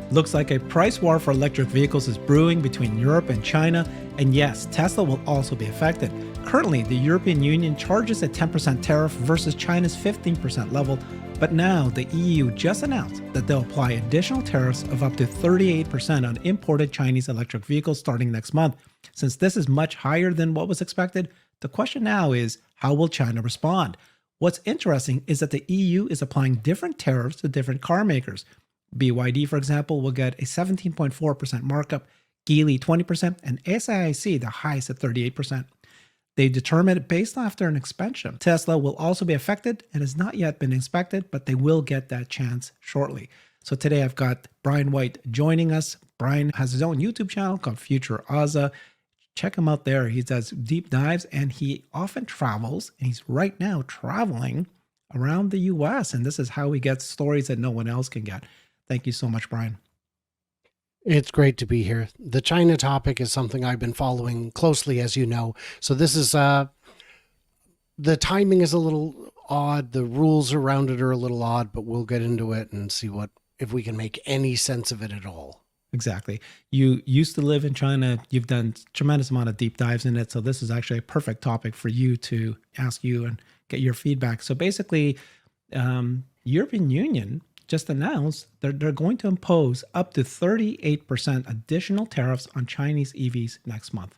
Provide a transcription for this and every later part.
Looks like a price war for electric vehicles is brewing between Europe and China, and yes, Tesla will also be affected. Currently, the European Union charges a 10% tariff versus China's 15% level, but now the EU just announced that they'll apply additional tariffs of up to 38% on imported Chinese electric vehicles starting next month. Since this is much higher than what was expected, the question now is, how will China respond? What's interesting is that the EU is applying different tariffs to different car makers. BYD, for example, will get a 17.4% markup, Geely 20%, and SAIC the highest at 38%. They determined it based after an inspection. Tesla will also be affected and has not yet been inspected, but they will get that chance shortly. So today I've got Brian White joining us. Brian has his own YouTube channel called FutureAza. Check him out there. He does deep dives and he often travels, and he's right now traveling around the US. And this is how he gets stories that no one else can get. Thank you so much, Brian. It's great to be here. The China topic is something I've been following closely, as you know. So this is, the timing is a little odd. The rules around it are a little odd, but we'll get into it and see if we can make any sense of it at all. Exactly. You used to live in China. You've done a tremendous amount of deep dives in it. So this is actually a perfect topic for you to ask you and get your feedback. So basically, European Union just announced that they're going to impose up to 38% additional tariffs on Chinese EVs next month.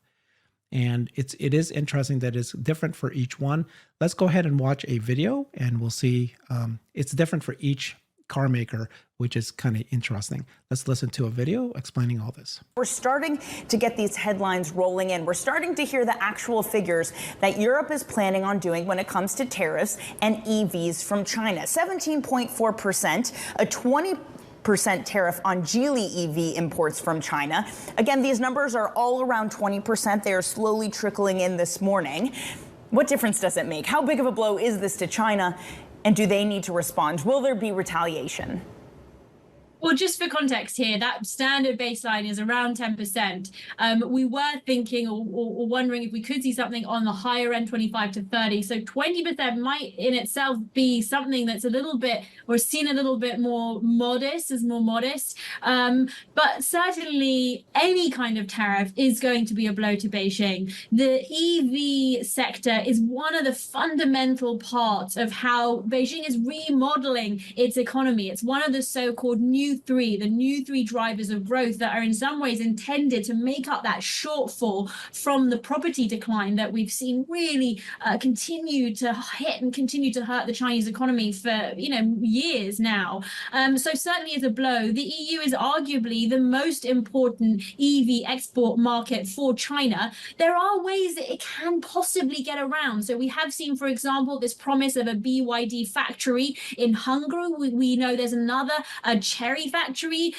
And it is interesting that it's different for each one. Let's go ahead and watch a video and we'll see it's different for each car maker, which is kind of interesting. Let's listen to a video explaining all this. We're starting to get these headlines rolling in. We're starting to hear the actual figures that Europe is planning on doing when it comes to tariffs and EVs from China. 17.4%, a 20% tariff on Geely EV imports from China. Again, these numbers are all around 20%. They are slowly trickling in this morning. What difference does it make? How big of a blow is this to China? And do they need to respond? Will there be retaliation? Well, just for context here, that standard baseline is around 10%. We were thinking or wondering if we could see something on the higher end, 25 to 30. So 20% might in itself be something that's a little bit, or seen a little bit more modest, but certainly any kind of tariff is going to be a blow to Beijing. The EV sector is one of the fundamental parts of how Beijing is remodeling its economy. It's one of the so-called new three drivers of growth that are in some ways intended to make up that shortfall from the property decline that we've seen really continue to hit and continue to hurt the Chinese economy for years now. So certainly as a blow, the EU is arguably the most important EV export market for China. There are ways that it can possibly get around. So we have seen, for example, this promise of a BYD factory in Hungary. We know there's another Cherry factory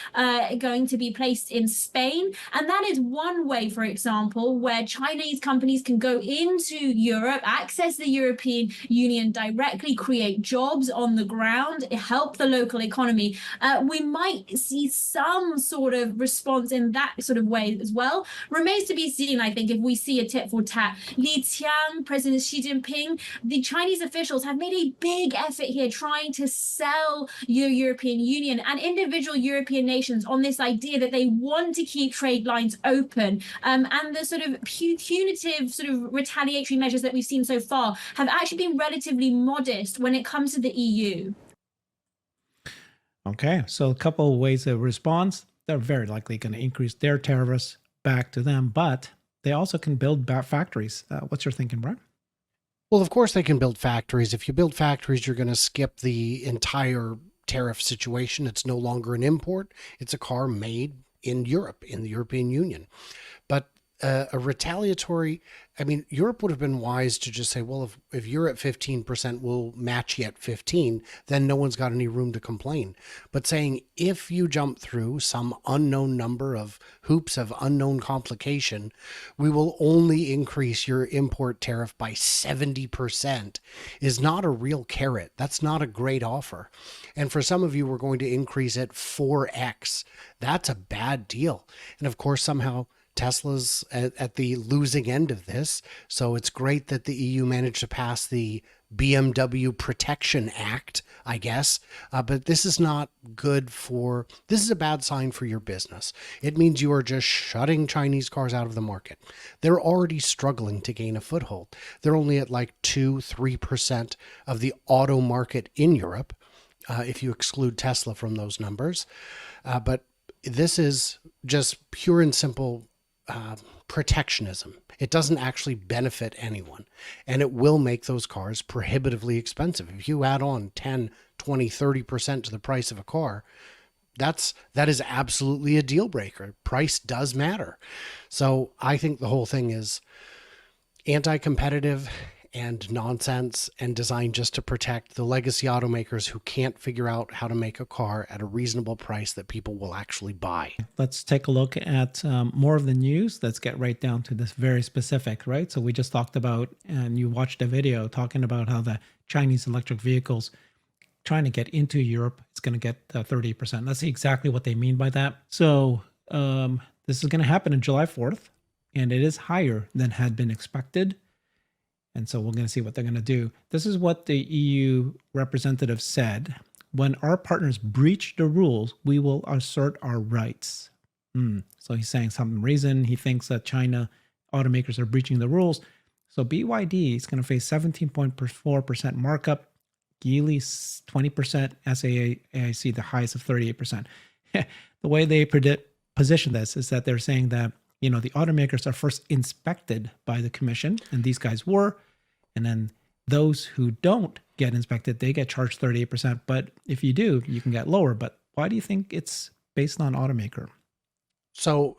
going to be placed in Spain. And that is one way, for example, where Chinese companies can go into Europe, access the European Union directly, create jobs on the ground, help the local economy. We might see some sort of response in that sort of way as well. Remains to be seen, I think, if we see a tit for tat. Li Qiang, President Xi Jinping, the Chinese officials have made a big effort here trying to sell the European Union and individual European nations on this idea that they want to keep trade lines open. And the sort of punitive sort of retaliatory measures that we've seen so far have actually been relatively modest when it comes to the EU. Okay, so a couple of ways of response. They're very likely going to increase their tariffs back to them, but they also can build factories. What's your thinking, Brian? Well, of course they can build factories. If you build factories, you're going to skip the entire tariff situation. It's no longer an import. It's a car made in Europe, in the European Union. But a retaliatory, Europe would have been wise to just say, well, if you're at 15%, we'll match you at 15, then no one's got any room to complain. But saying, if you jump through some unknown number of hoops of unknown complication, we will only increase your import tariff by 70% is not a real carrot. That's not a great offer. And for some of you, we're going to increase it 4x. That's a bad deal. And of course, somehow Tesla's at the losing end of this. So it's great that the EU managed to pass the BMW Protection Act, I guess. But this is not good for, this is a bad sign for your business. It means you are just shutting Chinese cars out of the market. They're already struggling to gain a foothold. They're only at like 2-3% of the auto market in Europe, if you exclude Tesla from those numbers. But this is just pure and simple protectionism. It doesn't actually benefit anyone, and it will make those cars prohibitively expensive. If you add on 10, 20, 30% to the price of a car, that is absolutely a deal breaker. Price does matter. So I think the whole thing is anti-competitive and nonsense and designed just to protect the legacy automakers who can't figure out how to make a car at a reasonable price that people will actually buy. Let's take a look at more of the news. Let's get right down to this very specific, right? So we just talked about, and you watched a video talking about how the Chinese electric vehicles trying to get into Europe, it's going to get 30%. Let's see exactly what they mean by that. So this is going to happen on July 4th, and it is higher than had been expected. And so we're going to see what they're going to do. This is what the EU representative said. When our partners breach the rules, we will assert our rights. So he's saying some reason he thinks that China automakers are breaching the rules. So BYD is going to face 17.4% markup, Geely's 20%, SAIC the highest of 38%. The way they position this is that they're saying that the automakers are first inspected by the commission, and these guys were, and then those who don't get inspected, they get charged 38%. But if you do, you can get lower. But why do you think it's based on automaker? So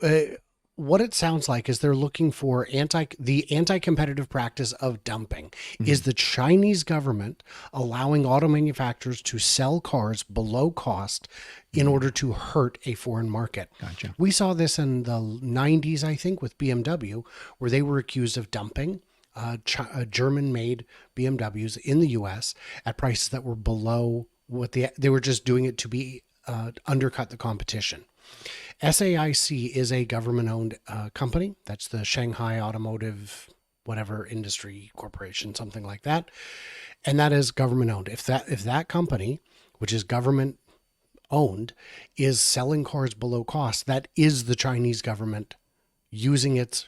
what it sounds like is they're looking for the anti-competitive practice of dumping. Is the Chinese government allowing auto manufacturers to sell cars below cost in order to hurt a foreign market? Gotcha. We saw this in the 90s, I think, with BMW, where they were accused of dumping German-made BMWs in the U.S. at prices that were below what they were just doing it to be undercut the competition. SAIC is a government-owned company. That's the Shanghai Automotive whatever industry corporation, something like that. And that is government-owned. If that company, which is government-owned, is selling cars below cost, that is the Chinese government using its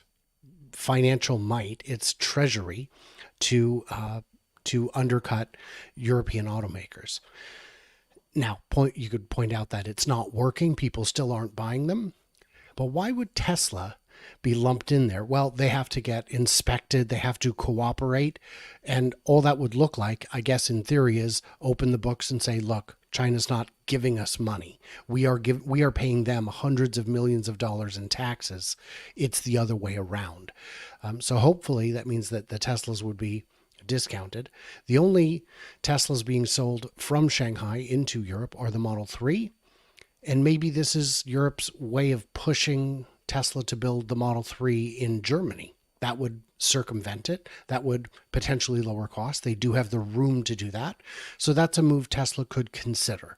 financial might, its treasury, to undercut European automakers. Now, you could point out that it's not working. People still aren't buying them. But why would Tesla be lumped in there? Well, they have to get inspected. They have to cooperate. And all that would look like, I guess, in theory, is open the books and say, look, China's not giving us money. We are paying them hundreds of millions of dollars in taxes. It's the other way around. So hopefully that means that the Teslas would be discounted. The only Teslas being sold from Shanghai into Europe are the Model 3. And maybe this is Europe's way of pushing Tesla to build the Model 3 in Germany. That would circumvent it. That would potentially lower costs. They do have the room to do that. So that's a move Tesla could consider.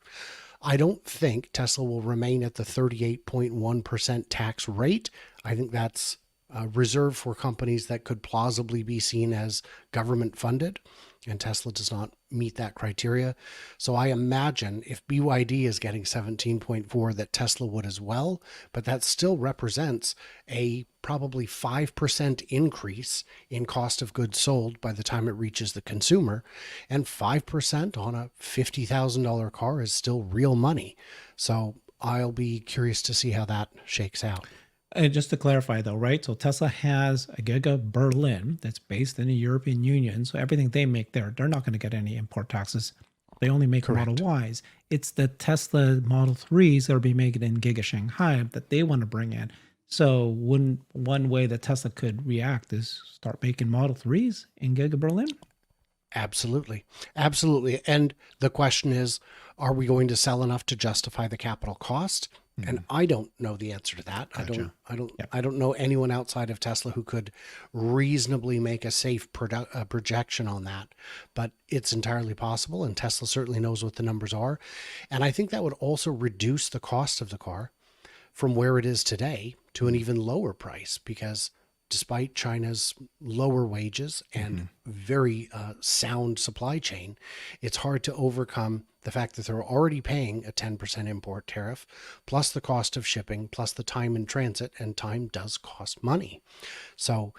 I don't think Tesla will remain at the 38.1% tax rate. I think that's reserved for companies that could plausibly be seen as government funded, and Tesla does not meet that criteria. So I imagine if BYD is getting 17.4, that Tesla would as well, but that still represents a probably 5% increase in cost of goods sold by the time it reaches the consumer, and 5% on a $50,000 car is still real money. So I'll be curious to see how that shakes out. And just to clarify though, right? So Tesla has a Giga Berlin that's based in the European Union. So everything they make there, they're not going to get any import taxes. They only make Correct. Model Ys. It's the Tesla Model 3s that will be made in Giga Shanghai that they want to bring in. So one way that Tesla could react is start making Model 3s in Giga Berlin. Absolutely. Absolutely. And the question is, are we going to sell enough to justify the capital cost? And I don't know the answer to that. Gotcha. I don't know anyone outside of Tesla who could reasonably make a safe projection on that, but it's entirely possible. And Tesla certainly knows what the numbers are. And I think that would also reduce the cost of the car from where it is today to an even lower price, because despite China's lower wages and very sound supply chain, it's hard to overcome the fact that they're already paying a 10% import tariff, plus the cost of shipping, plus the time in transit, and time does cost money. So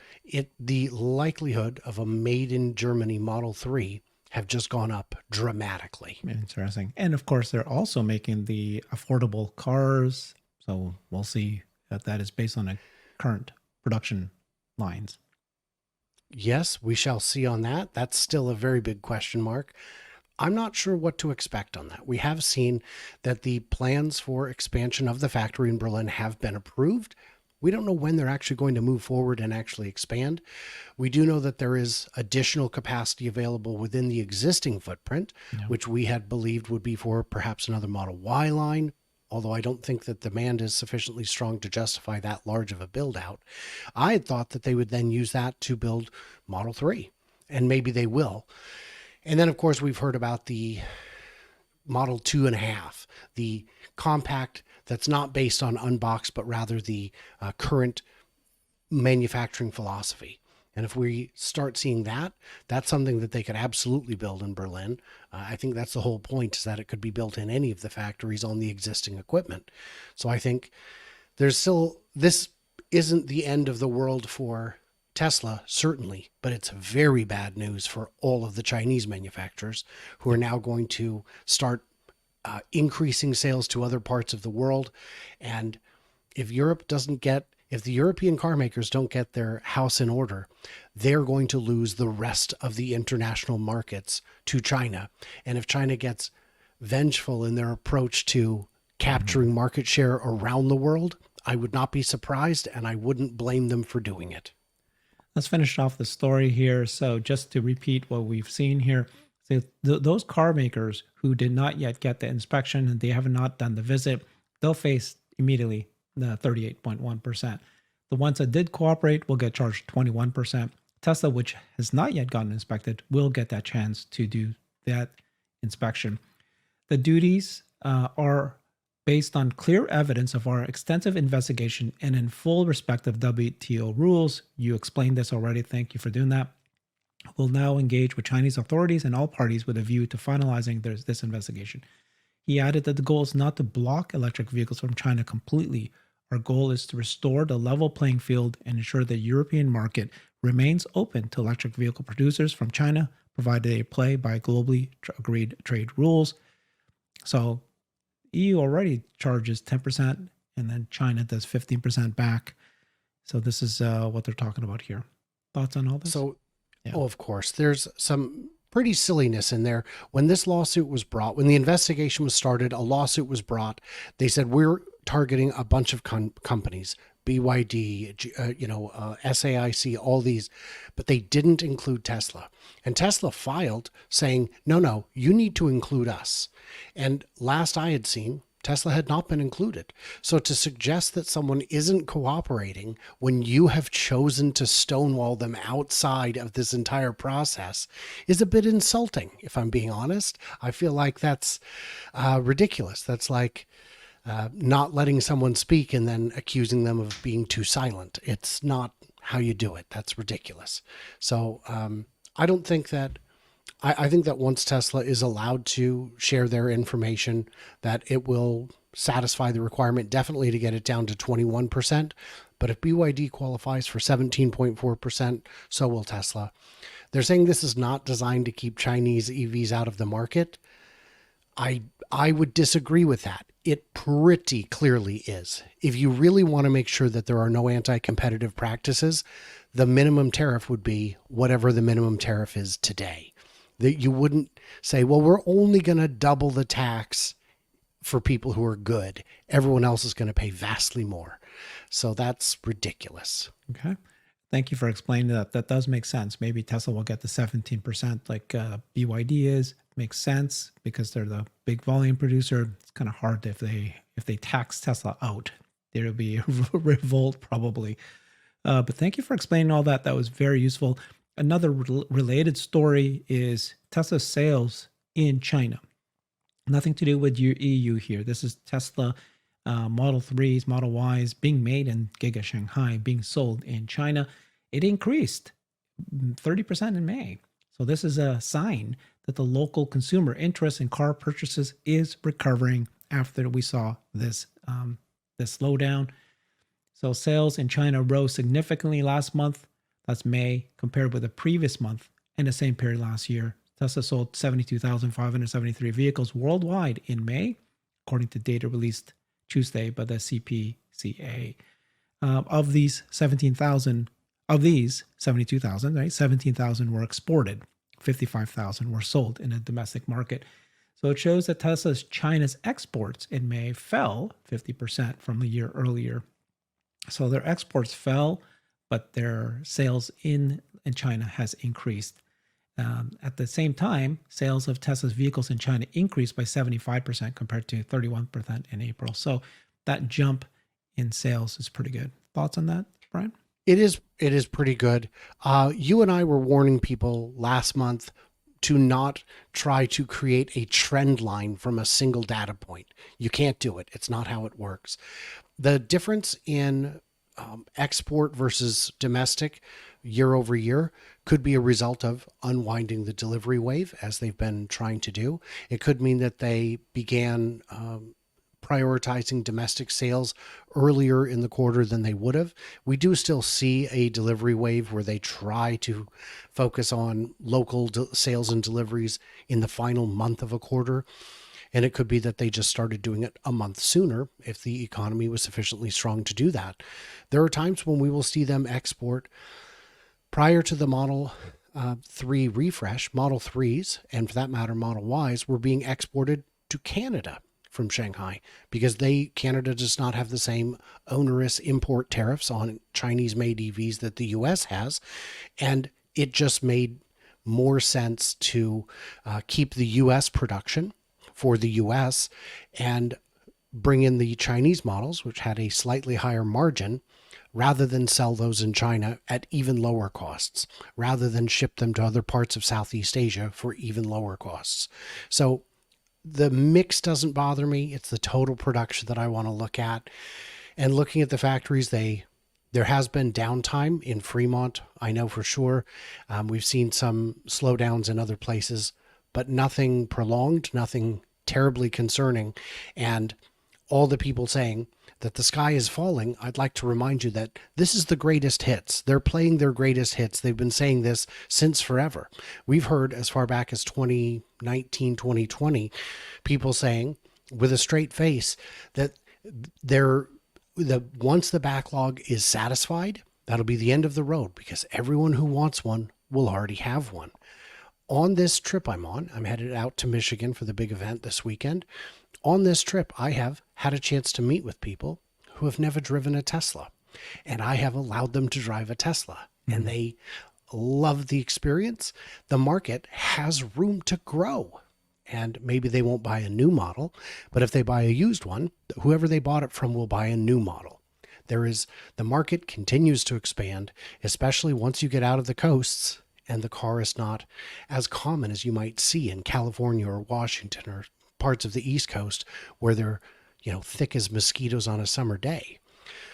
the likelihood of a made in Germany Model 3 have just gone up dramatically. Interesting. And of course, they're also making the affordable cars. So we'll see if that is based on a current production lines. Yes, we shall see on that. That's still a very big question mark. I'm not sure what to expect on that. We have seen that the plans for expansion of the factory in Berlin have been approved. We don't know when they're actually going to move forward and actually expand. We do know that there is additional capacity available within the existing footprint, which we had believed would be for perhaps another Model Y line, although I don't think that demand is sufficiently strong to justify that large of a build out. I had thought that they would then use that to build Model 3, and maybe they will. And then, of course, we've heard about the Model 2.5, the compact that's not based on unboxed, but rather the current manufacturing philosophy. And if we start seeing that, that's something that they could absolutely build in Berlin. I think that's the whole point, is that it could be built in any of the factories on the existing equipment. So I think there's still, this isn't the end of the world for Tesla, certainly, but it's very bad news for all of the Chinese manufacturers who are now going to start increasing sales to other parts of the world. And if if the European car makers don't get their house in order, they're going to lose the rest of the international markets to China. And if China gets vengeful in their approach to capturing market share around the world, I would not be surprised, and I wouldn't blame them for doing it. Let's finish off the story here. So just to repeat what we've seen here, so those car makers who did not yet get the inspection and they have not done the visit, they'll face immediately the 38.1%. The ones that did cooperate will get charged 21%. Tesla, which has not yet gotten inspected, will get that chance to do that inspection. The duties are based on clear evidence of our extensive investigation and in full respect of WTO rules. You explained this already. Thank you for doing that. We'll now engage with Chinese authorities and all parties with a view to finalizing this investigation. He added that the goal is not to block electric vehicles from China completely. Our goal is to restore the level playing field and ensure the European market remains open to electric vehicle producers from China, provided they play by globally agreed trade rules. So EU already charges 10%, and then China does 15% back. So this is what they're talking about here. Thoughts on all this? So, of course, there's some pretty silliness in there. When this lawsuit was brought, when the investigation was started, a lawsuit was brought. They said, we're targeting a bunch of companies, BYD, SAIC, all these, but they didn't include Tesla. And Tesla filed saying, no, you need to include us. And last I had seen, Tesla had not been included. So to suggest that someone isn't cooperating when you have chosen to stonewall them outside of this entire process is a bit insulting, if I'm being honest. I feel like that's ridiculous. That's like not letting someone speak and then accusing them of being too silent. It's not how you do it. That's ridiculous. So I don't think that, I think that once Tesla is allowed to share their information, that it will satisfy the requirement definitely to get it down to 21%. But if BYD qualifies for 17.4%, so will Tesla. They're saying this is not designed to keep Chinese EVs out of the market. I would disagree with that. It pretty clearly is. If you really want to make sure that there are no anti-competitive practices, the minimum tariff would be whatever the minimum tariff is today. That you wouldn't say, well, we're only going to double the tax for people who are good. Everyone else is going to pay vastly more. So that's ridiculous. Okay. Thank you for explaining that. That does make sense. Maybe Tesla will get the 17% like BYD is. Makes sense because they're the big volume producer. It's kind of hard if they tax Tesla out. There'll be a revolt probably. But thank you for explaining all that. That was very useful. Another related story is Tesla's sales in China. Nothing to do with your EU here. This is Tesla Model 3s, Model Ys being made in Giga Shanghai, being sold in China, it increased 30% in May. So this is a sign that the local consumer interest in car purchases is recovering after we saw this slowdown. So sales in China rose significantly last month. That's May, compared with the previous month and the same period last year. Tesla sold 72,573 vehicles worldwide in May, according to data released Tuesday by the CPCA. Of these 72,000, right, 17,000 were exported. 55,000 were sold in the domestic market. So it shows that Tesla's China's exports in May fell 50% from a year earlier. So their exports fell, but their sales in China has increased. At the same time, sales of Tesla's vehicles in China increased by 75% compared to 31% in April. So that jump in sales is pretty good. Thoughts on that, Brian? It is pretty good. You and I were warning people last month to not try to create a trend line from a single data point. You can't do it. It's not how it works. The difference in export versus domestic year over year could be a result of unwinding the delivery wave, as they've been trying to do. It could mean that they began prioritizing domestic sales earlier in the quarter than they would have. We do still see a delivery wave where they try to focus on local sales and deliveries in the final month of a quarter. And it could be that they just started doing it a month sooner if the economy was sufficiently strong to do that. There are times when we will see them export prior to the Model 3 refresh. Model 3s, and for that matter, Model Ys, were being exported to Canada from Shanghai because Canada does not have the same onerous import tariffs on Chinese-made EVs that the US has. And it just made more sense to keep the US production for the US and bring in the Chinese models, which had a slightly higher margin, rather than sell those in China at even lower costs, rather than ship them to other parts of Southeast Asia for even lower costs. So the mix doesn't bother me. It's the total production that I want to look at. And looking at the factories, there has been downtime in Fremont, I know for sure. We've seen some slowdowns in other places, but nothing prolonged, nothing terribly concerning. And all the people saying that the sky is falling, I'd like to remind you that this is the greatest hits. They're playing their greatest hits. They've been saying this since forever. We've heard as far back as 2019, 2020, people saying with a straight face that once the backlog is satisfied, that'll be the end of the road because everyone who wants one will already have one. On this trip I'm headed out to Michigan for the big event this weekend. On this trip, I have had a chance to meet with people who have never driven a Tesla, and I have allowed them to drive a Tesla, and they love the experience. The market has room to grow, and maybe they won't buy a new model, but if they buy a used one, whoever they bought it from will buy a new model. The market continues to expand, especially once you get out of the coasts and the car is not as common as you might see in California or Washington or parts of the East Coast where they're, thick as mosquitoes on a summer day.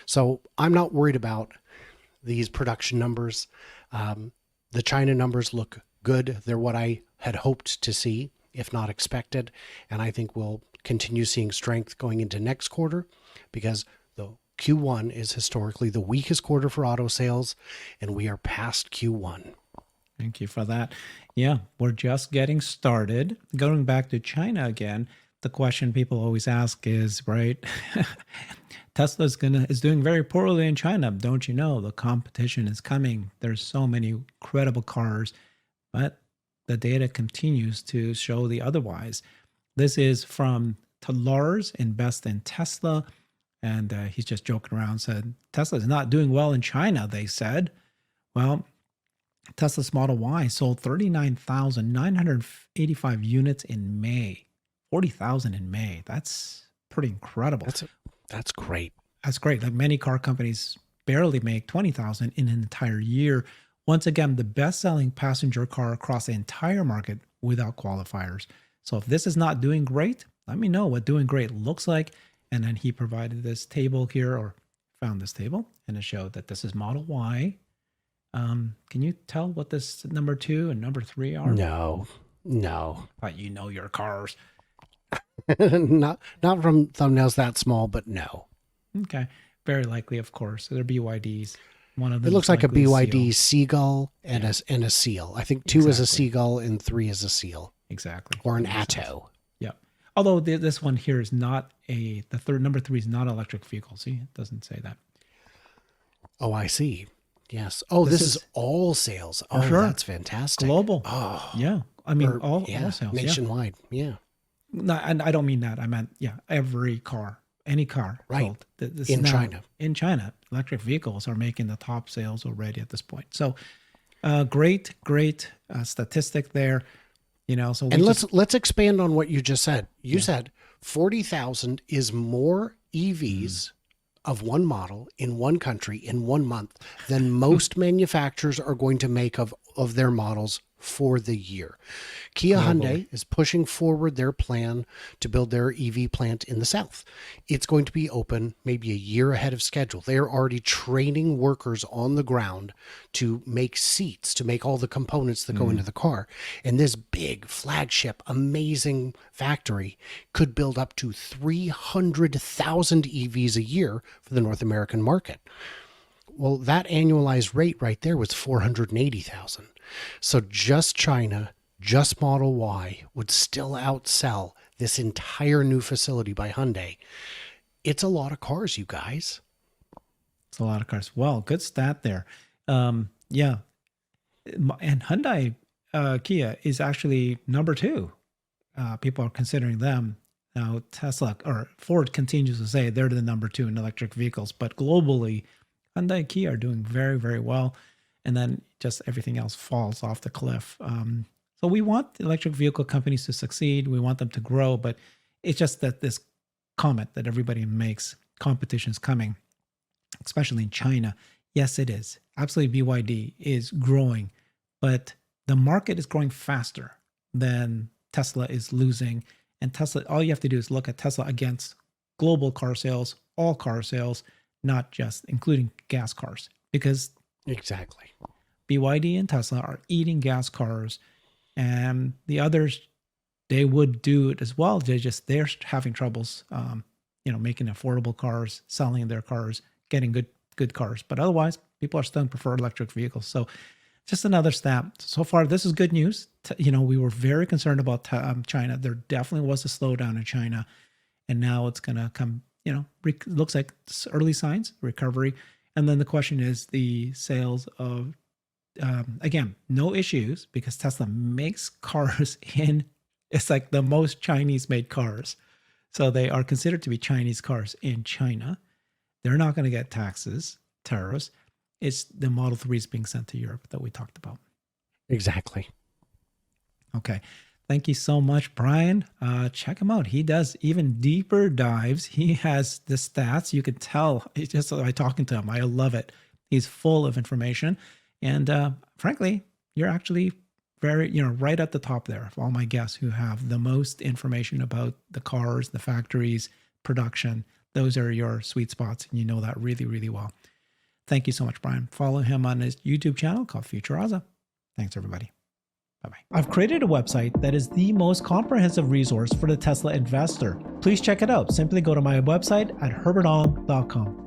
So I'm not worried about these production numbers. The China numbers look good. They're what I had hoped to see, if not expected. And I think we'll continue seeing strength going into next quarter because the Q1 is historically the weakest quarter for auto sales, and we are past Q1. Thank you for that. Yeah, we're just getting started. Going back to China again, the question people always ask is, right, Tesla is doing very poorly in China. Don't you know the competition is coming? There's so many incredible cars, but the data continues to show the otherwise. This is from Lars Invest in Tesla, and he's just joking around, said, Tesla is not doing well in China, they said. Well, Tesla's Model Y sold 39,985 units in May. 40,000 in May. That's pretty incredible. That's great. That's great. Like many car companies barely make 20,000 in an entire year. Once again, the best-selling passenger car across the entire market without qualifiers. So if this is not doing great, let me know what doing great looks like. And then he provided this table here, or found this table, and it showed that this is Model Y. Can you tell what this number 2 and number 3 are? No. But you know your cars. not from thumbnails that small, but no. Okay. Very likely, of course. They're BYDs. One of them. It looks like a BYD seal. seagull and a seal. I think 2 is a seagull and 3 is a seal. Exactly. Or an Atto. Yeah. Although this one here is not number 3 is not an electric vehicle. See, it doesn't say that. Oh, I see. Yes. Oh, this is all sales. Oh, sure. That's fantastic. Global. Oh, yeah. I mean, all sales. Nationwide. Yeah. No, and I don't mean that. I meant, every car, any car. Right. Sold. This In now, China. In China, electric vehicles are making the top sales already at this point. So great statistic there. So let's expand on what you just said. You said 40,000 is more EVs of one model in one country in 1 month than most manufacturers are going to make of their models for the year. Kia Hyundai is pushing forward their plan to build their EV plant in the south. It's going to be open maybe a year ahead of schedule. They're already training workers on the ground to make seats, to make all the components that go into the car. And this big flagship, amazing factory could build up to 300,000 EVs a year for the North American market. Well, that annualized rate right there was 480,000. So just China, just Model Y would still outsell this entire new facility by Hyundai. It's a lot of cars, you guys. It's a lot of cars. Well, good stat there. Yeah. And Hyundai, Kia is actually number 2. People are considering them. Now, Tesla or Ford continues to say they're the number 2 in electric vehicles, but globally, Hyundai and Kia are doing very, very well. And then just everything else falls off the cliff. So we want the electric vehicle companies to succeed. We want them to grow, but it's just that this comment that everybody makes, competition is coming, especially in China. Yes, it is. Absolutely, BYD is growing, but the market is growing faster than Tesla is losing. And Tesla, all you have to do is look at Tesla against global car sales, all car sales, not just including gas cars, because exactly BYD and Tesla are eating gas cars, and the others, they would do it as well. They're having troubles, making affordable cars, selling their cars, getting good cars. But otherwise, people are still prefer electric vehicles. So just another stat. So far, this is good news. We were very concerned about China. There definitely was a slowdown in China, and now it's going to come. Looks like early signs, recovery. And then the question is the sales of, again, no issues because Tesla makes cars it's like the most Chinese made cars. So they are considered to be Chinese cars in China. They're not going to get tariffs. It's the Model 3s being sent to Europe that we talked about. Exactly. Okay. Thank you so much, Brian. Check him out. He does even deeper dives. He has the stats. You could tell just by talking to him. I love it. He's full of information. And frankly, you're actually very, right at the top there of all my guests who have the most information about the cars, the factories, production. Those are your sweet spots. And you know that really, really well. Thank you so much, Brian. Follow him on his YouTube channel called FutureAza. Thanks, everybody. Bye-bye. I've created a website that is the most comprehensive resource for the Tesla investor. Please check it out. Simply go to my website at herbertong.com.